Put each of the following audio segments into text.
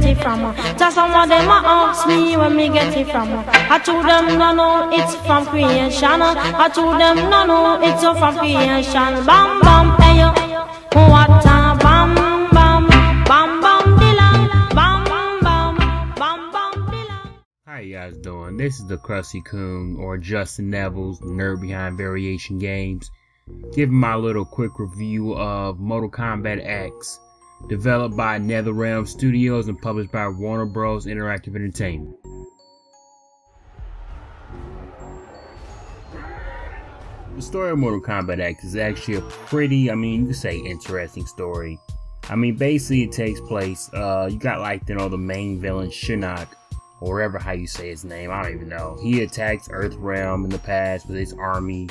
it from. Just some of them ask me where me get it from. I told them no no, it's from creation. I told them no no, it's from creation. Bam bam, hey yo, what a bam bam, bam bam dilang, bam bam, bam bam dilang. How you guys doing? This is the Krusty Coon, or Justin Neville's, the nerd behind Variation Games, giving my little quick review of Mortal Kombat X, developed by NetherRealm Studios and published by Warner Bros. Interactive Entertainment. The story of Mortal Kombat X is actually a pretty, you could say interesting story. Basically it takes place, you got the main villain Shinnok, or whatever how you say his name, I don't even know. He attacks Earthrealm in the past with his army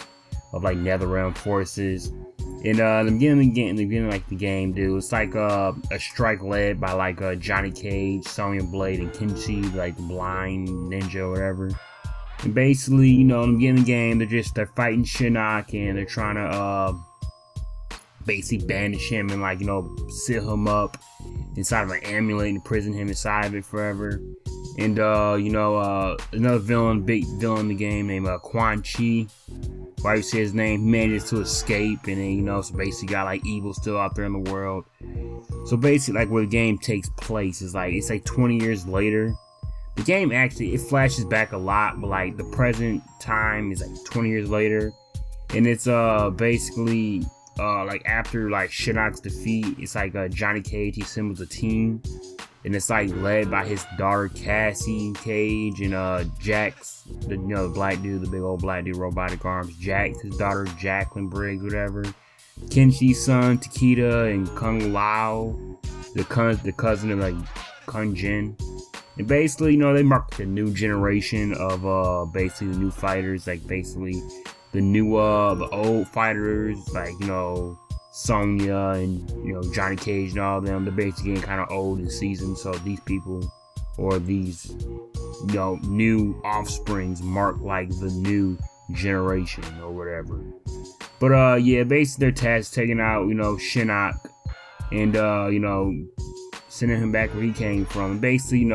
of NetherRealm forces. And the beginning of the game, dude, it's like a strike led by Johnny Cage, Sonya Blade, and Kenshi, the blind ninja or whatever. And basically, in the beginning of the game, they're fighting Shinnok, and they're trying to basically banish him and seal him up inside of an amulet and imprison him inside of it forever. And another villain, big villain in the game named Quan Chi. Why you say his name, he manages to escape, and then so basically got evil still out there in the world. So basically where the game takes place is it's 20 years later. The game actually, it flashes back a lot, but the present time is 20 years later. And it's basically after Shinnok's defeat, it's Johnny Cage, he assembles a team. And it's led by his daughter Cassie Cage and Jax, the black dude, the big old black dude, robotic arms. Jax, his daughter Jacqueline Briggs, whatever. Kenshi's son Takeda and Kung Lao, the cousin of Kung Jin. And basically, they mark the new generation of basically the new fighters, basically the old fighters, Sonya and Johnny Cage and all of them. They're basically getting kind of old and seasoned, so these people, or these new offsprings, mark the new generation or whatever. But yeah, basically their task taking out Shinnok and sending him back where he came from. And basically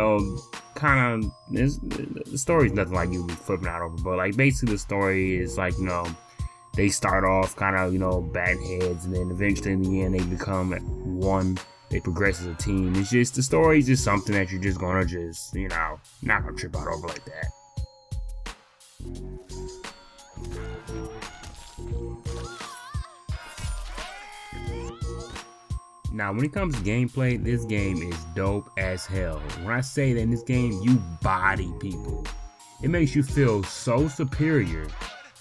kind of the story's nothing you be flipping out over, but basically the story is they start off kind of batting heads, and then eventually in the end they become one. They progress as a team. It's just, the story is just something that you're just gonna not gonna trip out over like that. Now when it comes to gameplay, this game is dope as hell. When I say that in this game you body people, it makes you feel so superior.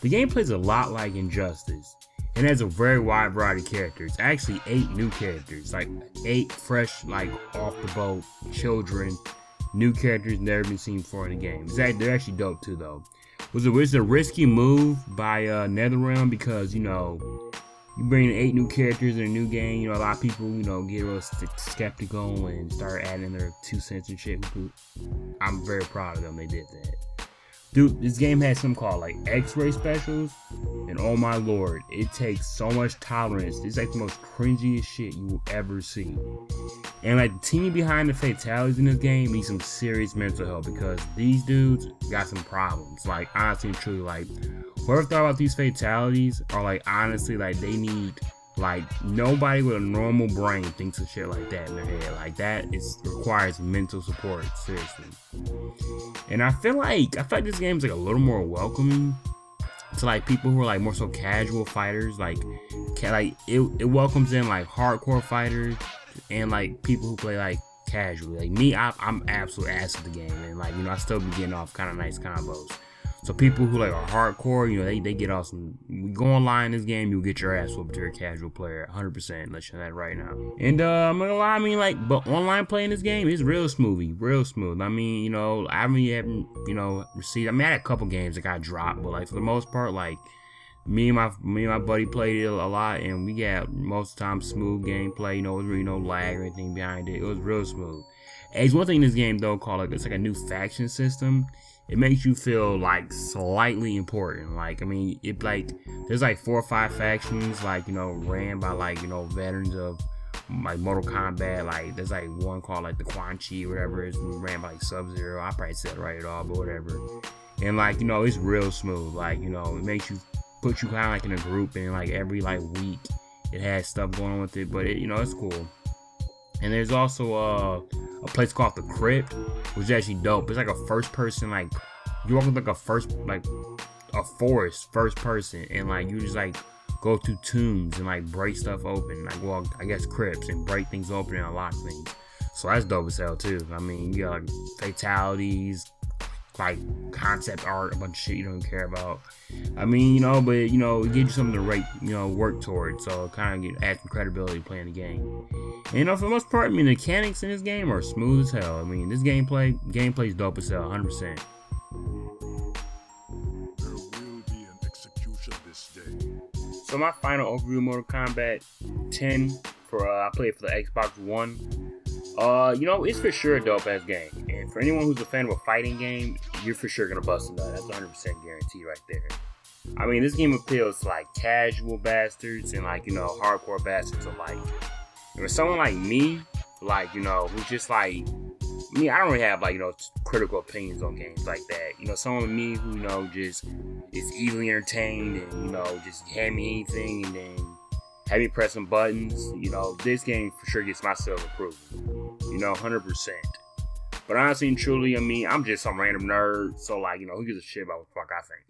The game plays a lot like Injustice, and has a very wide variety of characters. Actually 8 new characters, 8 fresh, off the boat, children, new characters never been seen before in the game. They're actually dope too though. It was a risky move by NetherRealm, because you bring 8 new characters in a new game, a lot of people get real skeptical and start adding their 2 cents and shit. I'm very proud of them, they did that. Dude, this game has something called X-ray specials, and oh my lord, it takes so much tolerance. It's the most cringiest shit you will ever see. And the team behind the fatalities in this game needs some serious mental help, because these dudes got some problems. Honestly and truly, whoever thought about these fatalities are honestly they need nobody with a normal brain thinks of shit like that in their head. That requires mental support, seriously. And I feel like this game is a little more welcoming to people who are more so casual fighters. It welcomes in hardcore fighters and people who play casually. Me, I'm absolute ass at the game, and I still be getting off kind of nice combos. So people who are hardcore, they get awesome. You go online in this game, you'll get your ass whooped if you're a casual player, 100%. Let's show that right now. And I'm not gonna lie, but online playing this game is real smooth, real smooth. I haven't received. I had a couple games that got dropped, but for the most part, me and my buddy played it a lot, and we got most of the time smooth gameplay. It was really no lag or anything behind it. It was real smooth. And there's one thing in this game though called it's a new faction system. It makes you feel slightly important. There's 4 or 5 factions ran by veterans of like Mortal Kombat. Like there's like one called like the Quan Chi or whatever. It's ran by like Sub-Zero. I probably said it right at all, but whatever. And like, you know, it's real smooth. Like, you know, it makes you put you kind of like in a group, and like every like week it has stuff going on with it. But it, you know, it's cool. And there's also a place called the Crypt, which is actually dope. It's like a first person, like you walk with like a forest first person, and like you just like go through tombs and like break stuff open, like, well, I guess crypts, and break things open and unlock things. So that's dope as hell too. I mean, you got like fatalities, like concept art, a bunch of shit you don't care about. I mean, you know, but you know, it gives you something to rate, you know, work towards. So it kind of adds some credibility playing the game. And you know, for the most part, I mean, the mechanics in this game are smooth as hell. I mean, this gameplay is dope as hell, 100%. So my final overview of Mortal Kombat 10 I played for the Xbox One. You know, it's for sure a dope ass game. And for anyone who's a fan of a fighting game, you're for sure gonna bust a nut. That's 100% guaranteed right there. I mean, this game appeals to like casual bastards and like, you know, hardcore bastards alike. And for someone like me, like, you know, who's just like me, I don't really have like, you know, critical opinions on games like that. You know, someone like me who, you know, just is easily entertained and, you know, just hand me anything and then have me press some buttons. You know, this game for sure gets my seal of approval. You know, 100%. But honestly and truly, I mean, I'm just some random nerd. So like, you know, who gives a shit about what the fuck I think?